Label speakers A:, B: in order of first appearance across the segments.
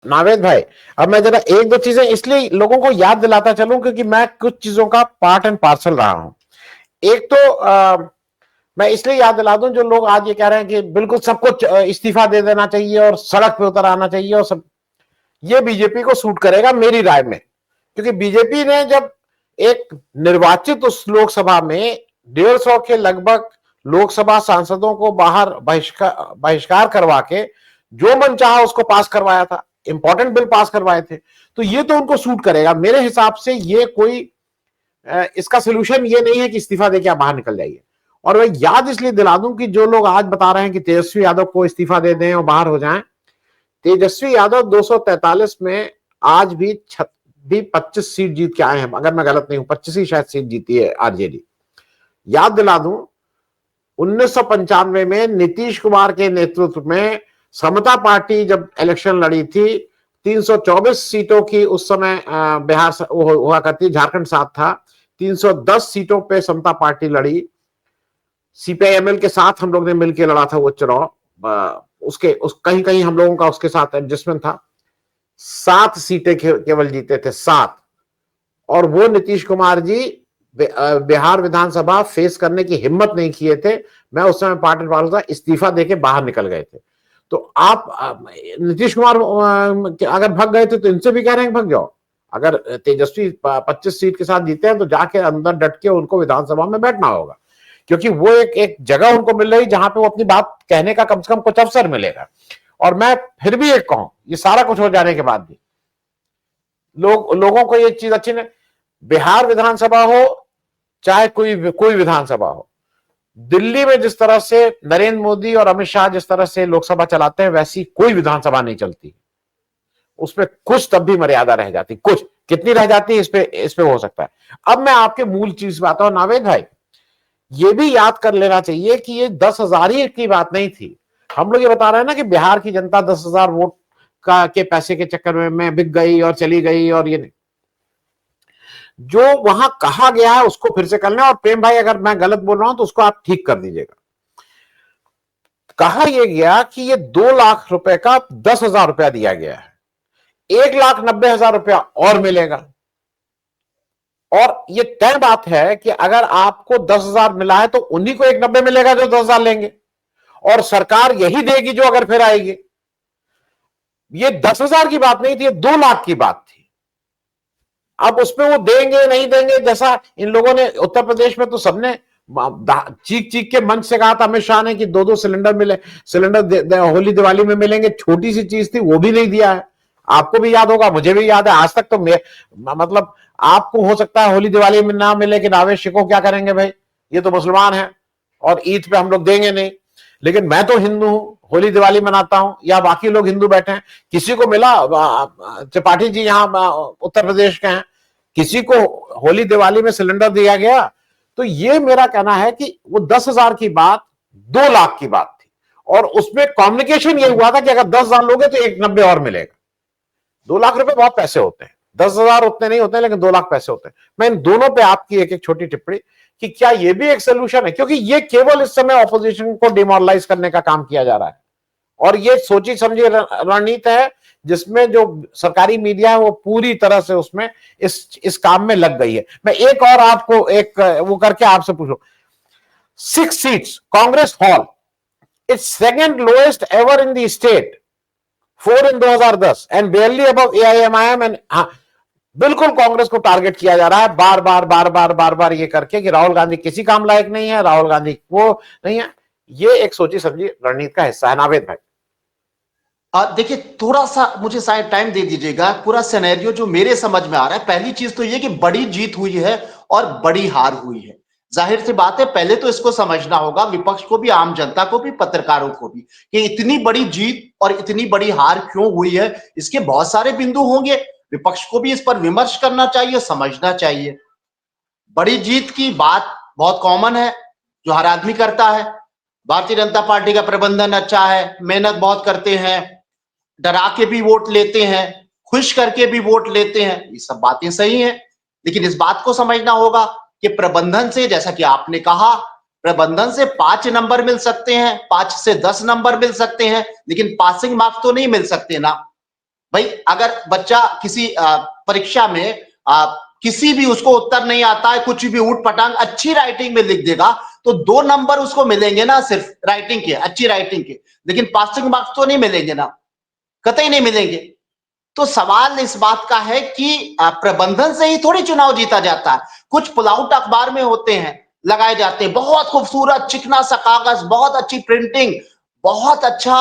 A: नावेद भाई, अब मैं जरा एक दो चीजें इसलिए लोगों को याद दिलाता चलूं क्योंकि मैं कुछ चीजों का पार्ट एंड पार्सल रहा हूं। एक तो मैं इसलिए याद दिला दूं, जो लोग आज ये कह रहे हैं कि बिल्कुल सबको इस्तीफा दे देना चाहिए और सड़क पे उतर आना चाहिए और सब, ये बीजेपी को सूट करेगा मेरी राय में। क्योंकि बीजेपी ने जब एक निर्वाचित उस लोकसभा में 150 के लगभग लोकसभा सांसदों को बाहर बहिष्कार करवा के जो मन चाहा उसको पास करवाया था, इंपॉर्टेंट बिल पास करवाए थे, तो ये तो उनको सूट करेगा मेरे हिसाब से। ये कोई इसका सोल्यूशन ये नहीं है कि इस्तीफा देके आप बाहर निकल जाइए। और मैं याद इसलिए दिला दूं कि जो लोग आज बता रहे हैं कि तेजस्वी यादव को इस्तीफा दे दें और बाहर हो जाएं, तेजस्वी यादव 243 में आज भी 25 सीट जीत के आए हैं, अगर मैं गलत नहीं हूं 25 ही शायद सीट जीती है आरजेडी। याद दिला दूं 1995 में नीतीश कुमार के नेतृत्व में समता पार्टी जब इलेक्शन लड़ी थी, 324 सीटों की उस समय बिहार हुआ करती, झारखंड साथ था, 310 सीटों पे समता पार्टी लड़ी। सीपीआईएमएल के साथ हम लोग ने मिलकर लड़ा था वो चुनाव, कहीं कहीं हम लोगों का उसके साथ एडजस्टमेंट था। 7 सीटें केवल जीते थे, 7। और वो नीतीश कुमार जी बिहार विधानसभा फेस करने की हिम्मत नहीं किए थे। मैं उस समय पार्टी वालों था, इस्तीफा देके बाहर निकल गए थे। तो आप नीतीश कुमार अगर भाग गए थे तो इनसे भी कह रहे हैं भाग जाओ। अगर तेजस्वी 25 सीट के साथ जीते हैं तो जाके अंदर डट के उनको विधानसभा में बैठना होगा, क्योंकि वो एक जगह उनको मिल रही जहां पे वो अपनी बात कहने का कम से कम कुछ अवसर मिलेगा। और मैं फिर भी एक कहूं, ये सारा कुछ हो जाने के बाद भी लोगों को ये चीज अच्छी नहीं, बिहार विधानसभा हो चाहे कोई विधानसभा हो, दिल्ली में जिस तरह से नरेंद्र मोदी और अमित शाह जिस तरह से लोकसभा चलाते हैं वैसी कोई विधानसभा नहीं चलती। उसमें कुछ तब भी मर्यादा रह जाती, कुछ कितनी रह जाती है इस पे हो सकता है। अब मैं आपके मूल चीज पे आता हूं नावेद भाई, ये भी याद कर लेना चाहिए कि ये 10,000 ही की बात नहीं थी। हम लोग ये बता रहे हैं ना कि बिहार की जनता 10,000 वोट के पैसे के चक्कर में बिक गई और चली गई, और ये नहीं, जो वहां कहा गया है उसको फिर से करना। और प्रेम भाई अगर मैं गलत बोल रहा हूं तो उसको आप ठीक कर दीजिएगा। कहा यह गया कि ये 2 लाख रुपए का 10,000 रुपया दिया गया है, 1,90,000 रुपया और मिलेगा। और ये तय बात है कि अगर आपको 10,000 मिला है तो उन्हीं को 1,90 मिलेगा जो 10,000 लेंगे, और सरकार यही देगी जो अगर फिर आएगी। ये 10,000 की बात नहीं थी, ये 2 लाख की बात थी। अब उसमें वो देंगे नहीं देंगे, जैसा इन लोगों ने उत्तर प्रदेश में तो सबने चीख चीख के मंच से कहा था अमित शाह ने कि 2-2 सिलेंडर मिले, सिलेंडर होली दिवाली में मिलेंगे, छोटी सी चीज थी, वो भी नहीं दिया है। आपको भी याद होगा, मुझे भी याद है, आज तक तो मतलब आपको हो सकता है होली दिवाली में ना मिले कि नावे शिको क्या करेंगे भाई, ये तो मुसलमान है और ईद पे हम लोग देंगे नहीं। लेकिन मैं तो हिंदू हूं, होली दिवाली मनाता हूं, या बाकी लोग हिंदू बैठे हैं, किसी को मिला, त्रिपाठी जी यहाँ उत्तर प्रदेश के हैं, किसी को होली दिवाली में सिलेंडर दिया गया? तो ये मेरा कहना है कि वो 10,000 की बात 2 लाख की बात थी, और उसमें कम्युनिकेशन ये हुआ था कि अगर 10,000 लोगे तो 1,90 और मिलेगा। 2 लाख रुपए बहुत पैसे होते हैं, 10,000 उतने नहीं होते, लेकिन 2 लाख पैसे होते हैं। मैं इन दोनों पे आपकी एक एक छोटी टिप्पणी कि क्या ये भी एक सोल्यूशन है, क्योंकि ये केवल इस समय ऑपोजिशन को डिमोरलाइज करने का काम किया जा रहा है, और ये सोची समझी रणनीति है जिसमें जो सरकारी मीडिया है वो पूरी तरह से उसमें इस काम में लग गई है। मैं एक और आपको एक वो करके आपसे पूछूं, 6 seats Congress hall, it's second lowest ever in the state, 4 in 2010 and बेयरली above AIMIM. And बिल्कुल कांग्रेस को टारगेट किया जा रहा है बार बार बार बार बार बार ये करके कि राहुल गांधी किसी काम लायक नहीं है, राहुल गांधी वो नहीं है। ये एक सोची समझी रणनीति का हिस्सा है। नावेद भाई
B: देखिए, थोड़ा सा मुझे शायद टाइम दे दीजिएगा। पूरा सिनेरियो जो मेरे समझ में आ रहा है, पहली चीज तो ये कि बड़ी जीत हुई है और बड़ी हार हुई है। जाहिर सी बात है, पहले तो इसको समझना होगा, विपक्ष को भी, आम जनता को भी, पत्रकारों को भी, कि इतनी बड़ी जीत और इतनी बड़ी हार क्यों हुई है। इसके बहुत सारे बिंदु होंगे, विपक्ष को भी इस पर विमर्श करना चाहिए, समझना चाहिए। बड़ी जीत की बात बहुत कॉमन है, जो हर आदमी करता है। भारतीय जनता पार्टी का प्रबंधन अच्छा है, मेहनत बहुत करते हैं, डरा के भी वोट लेते हैं, खुश करके भी वोट लेते हैं, ये सब बातें सही हैं। लेकिन इस बात को समझना होगा कि प्रबंधन से, जैसा कि आपने कहा, प्रबंधन से 5 नंबर मिल सकते हैं, 5 से 10 नंबर मिल सकते हैं, लेकिन पासिंग मार्क्स तो नहीं मिल सकते ना भाई अगर बच्चा किसी परीक्षा में किसी भी उसको उत्तर नहीं आता है, कुछ भी ऊट पटांग अच्छी राइटिंग में लिख देगा तो 2 नंबर उसको मिलेंगे ना, सिर्फ राइटिंग के, अच्छी राइटिंग के, लेकिन पासिंग मार्क्स तो नहीं मिलेंगे ना, कतई नहीं मिलेंगे। तो सवाल इस बात का है कि प्रबंधन से ही थोड़ी चुनाव जीता जाता है। कुछ पुलाउट अखबार में होते हैं, लगाए जाते हैं, बहुत खूबसूरत चिकना सा कागज, बहुत अच्छी प्रिंटिंग, बहुत अच्छा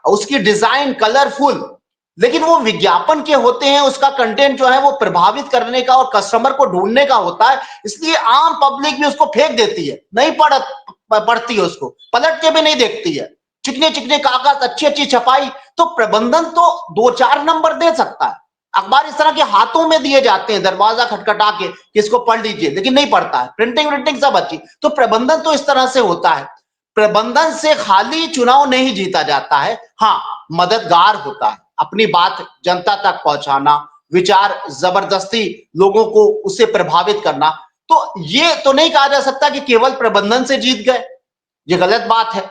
B: उसकी डिजाइन, कलरफुल, लेकिन वो विज्ञापन के होते हैं, उसका कंटेंट जो है वो प्रभावित करने का और कस्टमर को ढूंढने का होता है, इसलिए आम पब्लिक भी उसको फेंक देती है, नहीं पढ़ती है, उसको पलट के भी नहीं देखती है। चिकने चिकने कागज, अच्छी अच्छी छपाई, तो प्रबंधन तो 2-4 नंबर दे सकता है। अखबार इस तरह के हाथों में दिए जाते हैं, दरवाजा खटखटा के कि इसको पढ़ लीजिए, लेकिन नहीं पढ़ता है। प्रिंटिंग व्रिंटिंग सब अच्छी, तो प्रबंधन तो इस तरह से होता है। प्रबंधन से खाली चुनाव नहीं जीता जाता है, हाँ मददगार होता है, अपनी बात जनता तक पहुंचाना, विचार जबरदस्ती लोगों को उससे प्रभावित करना। तो ये तो नहीं कहा जा सकता कि केवल प्रबंधन से जीत गए, ये गलत बात है।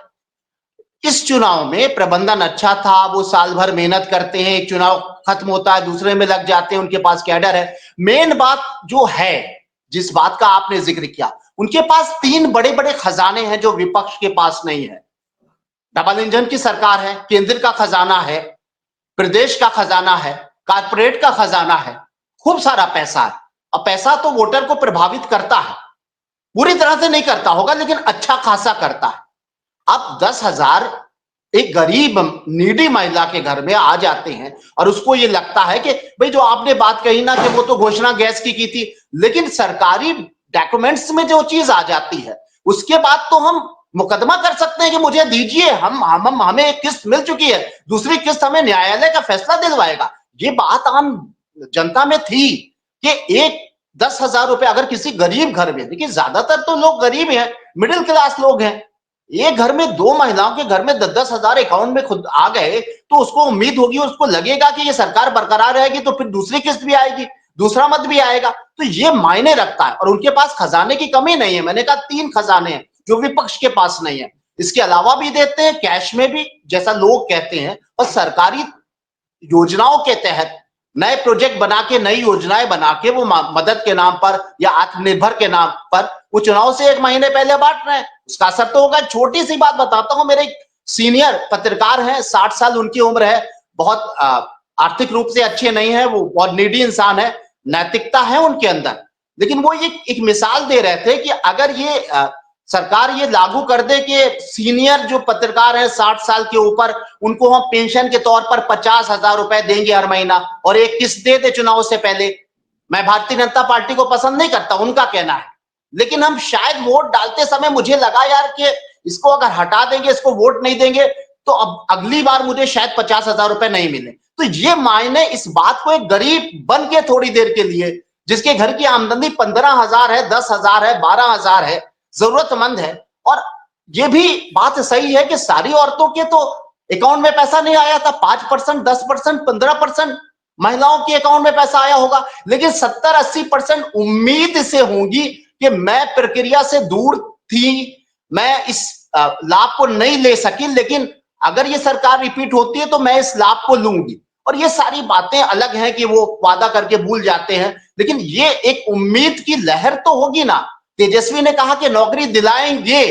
B: इस चुनाव में प्रबंधन अच्छा था, वो साल भर मेहनत करते हैं, एक चुनाव खत्म होता है दूसरे में लग जाते हैं, उनके पास कैडर है। मेन बात जो है, जिस बात का आपने जिक्र किया, उनके पास 3 बड़े बड़े खजाने हैं जो विपक्ष के पास नहीं है। डबल इंजन की सरकार है, केंद्र का खजाना है, प्रदेश का खजाना है, कारपोरेट का खजाना है, खूब सारा पैसा है। अब पैसा तो वोटर को प्रभावित करता है, पूरी तरह से नहीं करता होगा लेकिन अच्छा खासा करता है। अब 10,000 एक गरीब नीडी महिला के घर में आ जाते हैं और उसको ये लगता है कि भाई जो आपने बात कही ना कि वो तो घोषणा गैस की थी, लेकिन सरकारी डॉक्यूमेंट्स में जो चीज आ जाती है उसके बाद तो हम मुकदमा कर सकते हैं कि मुझे दीजिए, हम हमें एक किस्त मिल चुकी है, दूसरी किस्त हमें न्यायालय का फैसला दिलवाएगा। ये बात आम जनता में थी कि एक 10,000 रुपए अगर किसी गरीब घर में, देखिए ज्यादातर तो लोग गरीब हैं, मिडिल क्लास लोग हैं, एक घर में 2 महिलाओं के घर में 10-10,000 अकाउंट में खुद आ गए तो उसको उम्मीद होगी, उसको लगेगा कि ये सरकार बरकरार रहेगी तो फिर दूसरी किस्त भी आएगी, दूसरा मत भी आएगा, तो ये मायने रखता है। और उनके पास खजाने की कमी नहीं है, मैंने कहा 3 खजाने हैं जो विपक्ष के पास नहीं है। इसके अलावा भी देते हैं कैश में भी, जैसा लोग कहते हैं, और सरकारी योजनाओं के तहत नए प्रोजेक्ट बना के, नई योजनाएं बना के वो मदद के नाम पर या आत्मनिर्भर के नाम पर वो चुनाव से 1 महीने पहले बांट रहे हैं, उसका असर तो होगा। छोटी सी बात बताता हूं, मेरे सीनियर पत्रकार हैं, 60 साल उनकी उम्र है, बहुत आर्थिक रूप से अच्छे नहीं है, वो बहुत नीडी इंसान है, नैतिकता है उनके अंदर, लेकिन वो एक मिसाल दे रहे थे कि अगर ये सरकार ये लागू कर दे कि सीनियर जो पत्रकार हैं 60 साल के ऊपर, उनको हम पेंशन के तौर पर 50,000 रुपए देंगे हर महीना और एक किस्त दे दे चुनाव से पहले। मैं भारतीय जनता पार्टी को पसंद नहीं करता, उनका कहना है, लेकिन हम शायद वोट डालते समय मुझे लगा यार कि इसको अगर हटा देंगे, इसको वोट नहीं देंगे तो अब अगली बार मुझे शायद 50,000 रुपए नहीं मिले। तो ये मायने, इस बात को एक गरीब बन के थोड़ी देर के लिए, जिसके घर की आमदनी 15,000 है, 10,000 है, 12,000 है, जरूरतमंद है, और ये भी बात सही है कि सारी औरतों के तो अकाउंट में पैसा नहीं आया था, 5%, 10%, 15% महिलाओं के अकाउंट में पैसा आया होगा, लेकिन 70-80% उम्मीद से होंगी कि मैं प्रक्रिया से दूर थी, मैं इस लाभ को नहीं ले सकी, लेकिन अगर ये सरकार रिपीट होती है तो मैं इस लाभ को लूंगी। और ये सारी बातें अलग हैं कि वो वादा करके भूल जाते हैं, लेकिन ये एक उम्मीद की लहर तो होगी ना। तेजस्वी ने कहा कि नौकरी दिलाएंगे,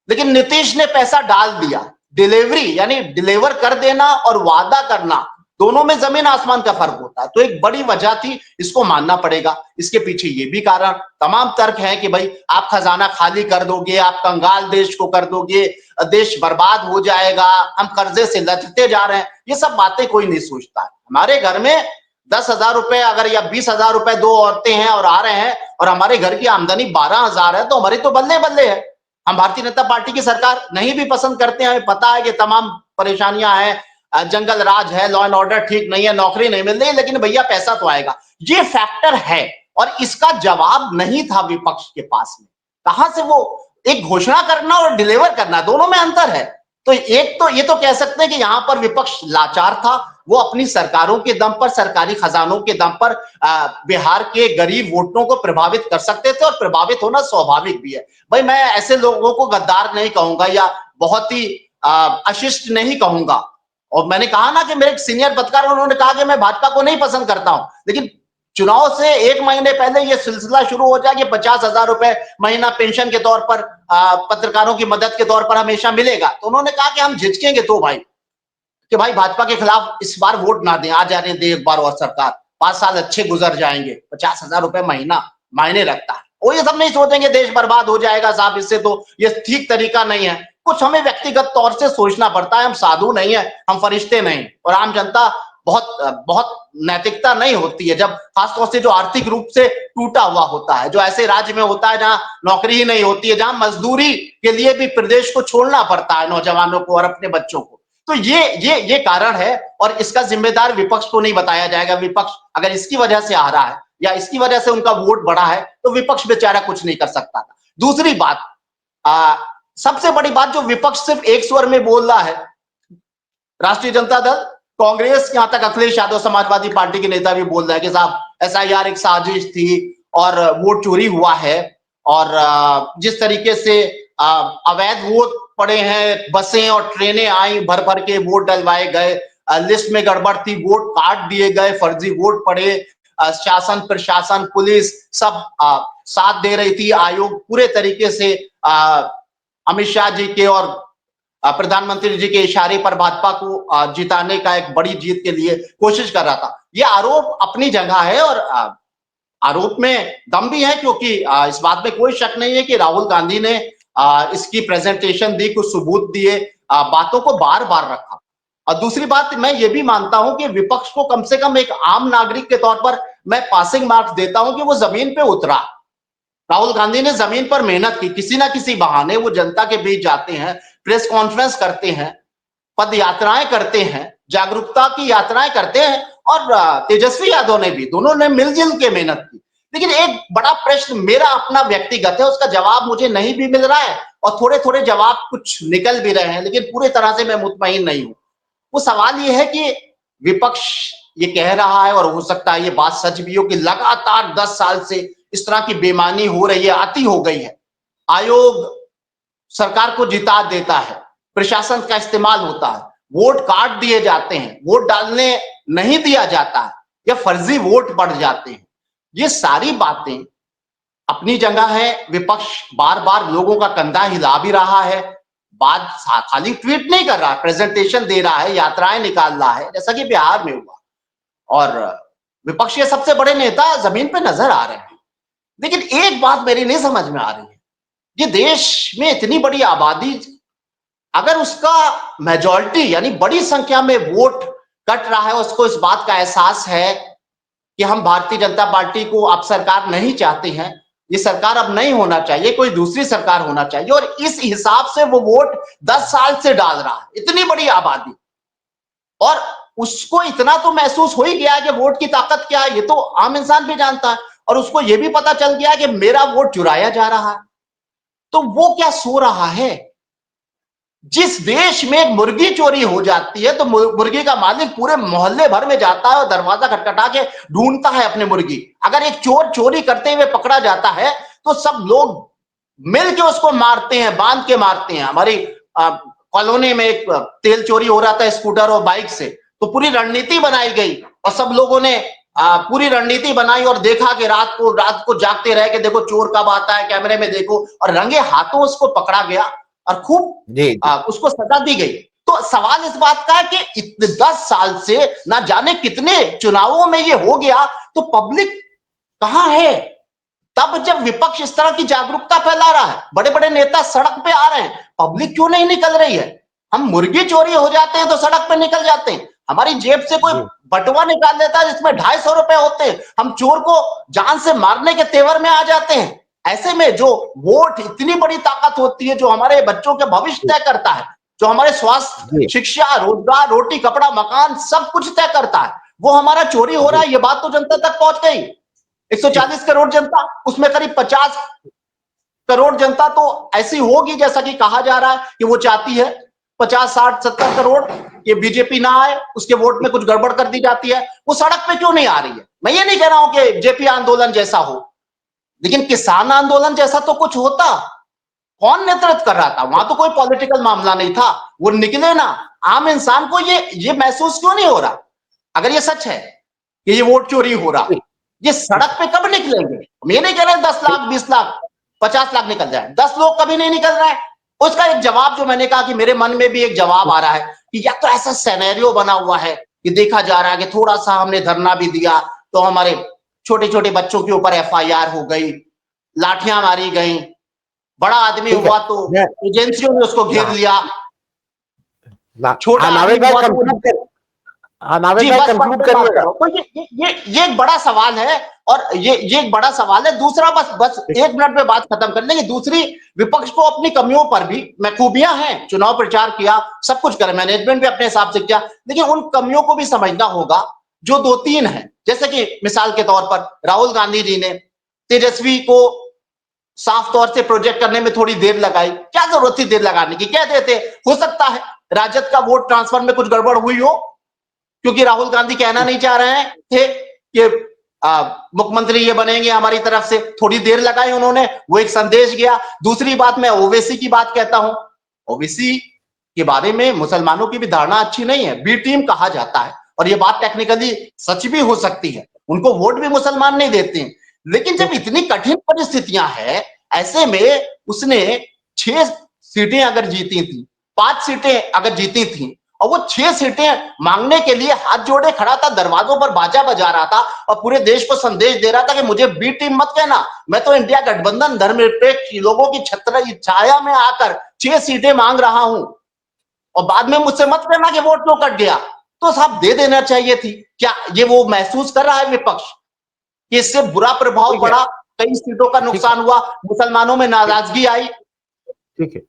B: लेकिन नीतीश ने पैसा डाल दिया। डिलीवरी यानी डिलीवर कर देना और वादा करना, दोनों में जमीन आसमान का फर्क होता है। तो एक बड़ी वजह थी, इसको मानना पड़ेगा। इसके पीछे ये भी कारण, तमाम तर्क है कि भाई आप खजाना खाली कर दोगे, आप कंगाल देश को कर दोगे, देश बर्बाद हो जाएगा, हम कर्जे से लथते जा रहे हैं, ये सब बातें कोई नहीं सोचता है। हमारे घर में 10,000 रुपए अगर या 20,000 रुपए 2 औरतें हैं और आ रहे हैं और हमारे घर की आमदनी 12,000 है, तो हमारी तो बल्ले बल्ले है। हम भारतीय जनता पार्टी की सरकार नहीं भी पसंद करते हैं, हमें पता है कि तमाम परेशानियां हैं, जंगल राज है, लॉ एंड ऑर्डर ठीक नहीं है, नौकरी नहीं मिल रही, लेकिन भैया पैसा तो आएगा। ये फैक्टर है और इसका जवाब नहीं था विपक्ष के पास में। कहां से वो, एक घोषणा करना और डिलीवर करना, दोनों में अंतर है। तो एक तो ये तो कह सकते हैं कि यहां पर विपक्ष लाचार था, वो अपनी सरकारों के दम पर, सरकारी खजानों के दम पर बिहार के गरीब वोटरों को प्रभावित कर सकते थे, और प्रभावित होना स्वाभाविक भी है। भाई मैं ऐसे लोगों को गद्दार नहीं कहूंगा या बहुत ही अशिष्ट नहीं कहूंगा, और मैंने कहा ना कि मेरे सीनियर पत्रकार, उन्होंने कहा कि मैं भाजपा को नहीं पसंद करता हूं, लेकिन चुनाव से 1 महीने पहले ये सिलसिला शुरू हो जाए कि 50,000 रुपए महीना पेंशन के तौर पर पत्रकारों की मदद के तौर पर हमेशा मिलेगा, तो उन्होंने कहा कि हम झिझकेंगे तो भाई, कि भाई भाजपा के खिलाफ इस बार वोट ना दें, आ जाने दें एक बार और सरकार, 5 साल अच्छे गुजर जाएंगे, 50,000 रुपए महीना मायने रखता है। वो ये सब नहीं सोचेंगे देश बर्बाद हो जाएगा साहब, इससे तो ये ठीक तरीका नहीं है। कुछ हमें व्यक्तिगत तौर से सोचना पड़ता है, हम साधु नहीं है, हम फरिश्ते नहीं, और आम जनता बहुत बहुत नैतिकता नहीं होती है, जब खासतौर से जो आर्थिक रूप से टूटा हुआ होता है, जो ऐसे राज्य में होता है जहां नौकरी ही नहीं होती है, जहां मजदूरी के लिए भी प्रदेश को छोड़ना पड़ता है नौजवानों को और अपने बच्चों को। तो ये कारण है, और इसका जिम्मेदार विपक्ष को नहीं बताया जाएगा। विपक्ष अगर इसकी वजह से आ रहा है या इसकी वजह से उनका वोट बढ़ा है, तो विपक्ष बेचारा कुछ नहीं कर सकता था। दूसरी बात, सबसे बड़ी बात, जो विपक्ष सिर्फ एक स्वर में बोल रहा है, राष्ट्रीय जनता दल, कांग्रेस, यहां तक अखिलेश यादव समाजवादी पार्टी के नेता भी बोल रहे हैं कि साहब एसआईआर एक साजिश थी और वोट चोरी हुआ है, और जिस तरीके से अवैध वोट पड़े हैं, बसें और ट्रेनें आई, भर भर के वोट डलवाए गए, लिस्ट में गड़बड़ थी, वोट काट दिए गए, फर्जी वोट पड़े, शासन प्रशासन पुलिस सब साथ दे रही थी, आयोग पूरे तरीके से अमित शाह जी के और प्रधानमंत्री जी के इशारे पर भाजपा को जिताने का एक बड़ी जीत के लिए कोशिश कर रहा था। यह आरोप अपनी जगह है, और आरोप में दम भी है, क्योंकि इस बात में कोई शक नहीं है कि राहुल गांधी ने इसकी प्रेजेंटेशन दी, कुछ सबूत दिए, बातों को बार बार रखा। और दूसरी बात, मैं ये भी मानता हूं कि विपक्ष को कम से कम एक आम नागरिक के तौर पर मैं पासिंग मार्क्स देता हूं कि वो जमीन पे उतरा। राहुल गांधी ने जमीन पर मेहनत की, किसी ना किसी बहाने वो जनता के बीच जाते हैं, प्रेस कॉन्फ्रेंस करते हैं, पद यात्राएं करते हैं, जागरूकता की यात्राएं करते हैं, और तेजस्वी यादव ने भी, दोनों ने मिलजुल के मेहनत की। लेकिन एक बड़ा प्रश्न मेरा अपना व्यक्तिगत है, उसका जवाब मुझे नहीं भी मिल रहा है, और थोड़े थोड़े जवाब कुछ निकल भी रहे हैं, लेकिन पूरी तरह से मैं मुतमईन नहीं हूं। वो सवाल ये है कि विपक्ष ये कह रहा है, और हो सकता है ये बात सच भी हो, कि लगातार 10 साल से इस तरह की बेईमानी हो रही है, अति हो गई है, आयोग सरकार को जिता देता है, प्रशासन का इस्तेमाल होता है, वोट काट दिए जाते हैं, वोट डालने नहीं दिया जाता है, या फर्जी वोट बढ़ जाते हैं। ये सारी बातें अपनी जगह है, विपक्ष बार बार लोगों का कंधा हिला भी रहा है, बात खाली ट्वीट नहीं कर रहा, प्रेजेंटेशन दे रहा है, यात्राएं निकाल रहा है, जैसा कि बिहार में हुआ, और विपक्ष के सबसे बड़े नेता जमीन पे नजर आ रहे हैं। लेकिन एक बात मेरी नहीं समझ में आ रही है, ये देश में इतनी बड़ी आबादी, अगर उसका मेजॉरिटी यानी बड़ी संख्या में वोट कट रहा है, उसको इस बात का एहसास है कि हम भारतीय जनता पार्टी को अब सरकार नहीं चाहते हैं, ये सरकार अब नहीं होना चाहिए, कोई दूसरी सरकार होना चाहिए, और इस हिसाब से वो वोट 10 साल से डाल रहा है, इतनी बड़ी आबादी, और उसको इतना तो महसूस हो ही गया है कि वोट की ताकत क्या है, ये तो आम इंसान भी जानता है, और उसको ये भी पता चल गया कि मेरा वोट चुराया जा रहा है। तो वो क्या सो रहा है? जिस देश में एक मुर्गी चोरी हो जाती है, तो मुर्गी का मालिक पूरे मोहल्ले भर में जाता है और दरवाजा खटखटा के ढूंढता है अपनी मुर्गी। अगर एक चोर चोरी करते हुए पकड़ा जाता है, तो सब लोग मिल के उसको मारते हैं, बांध के मारते हैं। हमारी कॉलोनी में एक तेल चोरी हो रहा था स्कूटर और बाइक से, तो पूरी रणनीति बनाई गई, और सब लोगों ने पूरी रणनीति बनाई और देखा कि रात को जागते रहे कि देखो चोर कब आता है, कैमरे में देखो, और रंगे हाथों उसको पकड़ा गया और खूब उसको सजा दी गई। तो सवाल इस बात का है कि 10 साल से ना जाने कितने चुनावों में ये हो गया, तो पब्लिक कहां है? तब जब विपक्ष इस तरह की जागरूकता फैला रहा है, बड़े बड़े नेता सड़क पे आ रहे हैं, पब्लिक क्यों नहीं निकल रही है? हम मुर्गी चोरी हो जाते हैं तो सड़क पे निकल जाते हैं, हमारी जेब से कोई बटुआ निकाल लेता है जिसमें 250 रुपए होते हैं, हम चोर को जान से मारने के तेवर में आ जाते हैं। ऐसे में जो वोट इतनी बड़ी ताकत होती है, जो हमारे बच्चों के भविष्य तय करता है, जो हमारे स्वास्थ्य, शिक्षा, रोजगार, रोटी, कपड़ा, मकान सब कुछ तय करता है, वो हमारा चोरी हो रहा है, ये बात तो जनता तक पहुंच गई। 140 करोड़ जनता, उसमें करीब 50 करोड़ जनता तो ऐसी होगी जैसा कि कहा जा रहा है कि वो चाहती है 50, 60, 70 करोड़ ये बीजेपी ना आए, उसके वोट में कुछ गड़बड़ कर दी जाती है, वो सड़क पे क्यों नहीं आ रही है? मैं ये नहीं कह रहा हूं कि जेपी आंदोलन जैसा हो, लेकिन किसान आंदोलन जैसा तो कुछ होता। कौन नेतृत्व कर रहा था? वहां तो कोई पॉलिटिकल मामला नहीं था, वो निकले ना, आम इंसान को ये महसूस क्यों नहीं हो रहा? अगर ये सच है कि ये वोट चोरी हो रहा, ये सड़क पे कब निकलेंगे? हम ये नहीं कह रहे 10 लाख, 20 लाख, 50 लाख निकल जाए, 10 लोग कभी नहीं निकल रहा है। उसका एक जवाब जो मैंने कहा कि मेरे मन में भी एक जवाब आ रहा है कि या तो ऐसा सिनेरियो बना हुआ है कि देखा जा रहा है कि थोड़ा सा हमने धरना भी दिया तो हमारे छोटे छोटे बच्चों के ऊपर एफआईआर हो गई, लाठियां मारी गई, बड़ा आदमी
A: ठीक है,
B: हुआ तो एजेंसियों ने उसको घेर लिया, छोटा आदमी
A: नावेद भाई
B: हुआ तो
A: कंक्लूड कर, नावेद
B: जी
A: भाई
B: बस
A: कंक्लूड
B: बात
A: करिएगा।
B: करो। तो ये एक बड़ा सवाल है और ये एक बड़ा सवाल है। दूसरा बस 1 मिनट में बात खत्म कर लेंगे। दूसरी, विपक्ष को अपनी कमियों पर भी, मैं खूबियां हैं, चुनाव प्रचार किया, सब कुछ करे, मैनेजमेंट भी अपने हिसाब से किया, लेकिन उन कमियों को भी समझना होगा जो 2-3 है। जैसे कि मिसाल के तौर पर राहुल गांधी जी ने तेजस्वी को साफ तौर से प्रोजेक्ट करने में थोड़ी देर लगाई। क्या जरूरत थी देर लगाने की? कह देते हो सकता है राजद का वोट ट्रांसफर में कुछ गड़बड़ हुई हो, क्योंकि राहुल गांधी कहना नहीं चाह रहे हैं थे कि मुख्यमंत्री ये बनेंगे हमारी तरफ से, थोड़ी देर लगाई उन्होंने, वो एक संदेश गया। दूसरी बात, मैं ओवैसी की बात कहता हूं, ओवैसी के बारे में मुसलमानों की भी धारणा अच्छी नहीं है, बी टीम कहा जाता है और ये बात टेक्निकली सच भी हो सकती है, उनको वोट भी मुसलमान नहीं देते हैं। लेकिन जब इतनी कठिन परिस्थितियां है, ऐसे में उसने 6 सीटें अगर जीती थी, 5 सीटें अगर जीती थी, और वो 6 सीटें मांगने के लिए हाथ जोड़े खड़ा था, दरवाजों पर बाजा बजा रहा था और पूरे देश को संदेश दे रहा था कि मुझे बी टीम मत कहना, मैं तो इंडिया गठबंधन धर्मनिरपेक्ष लोगों की छाया में आकर 6 सीटें मांग रहा हूं और बाद में मुझसे मत कहना कि वोट क्यों कट गया। तो साहब दे देना चाहिए थी। क्या ये वो महसूस कर रहा है विपक्ष कि इससे बुरा प्रभाव
A: ठीक है,
B: पड़ा, कई सीटों का
A: ठीक है,
B: नुकसान हुआ, मुसलमानों में नाराजगी आई?
A: ठीक है।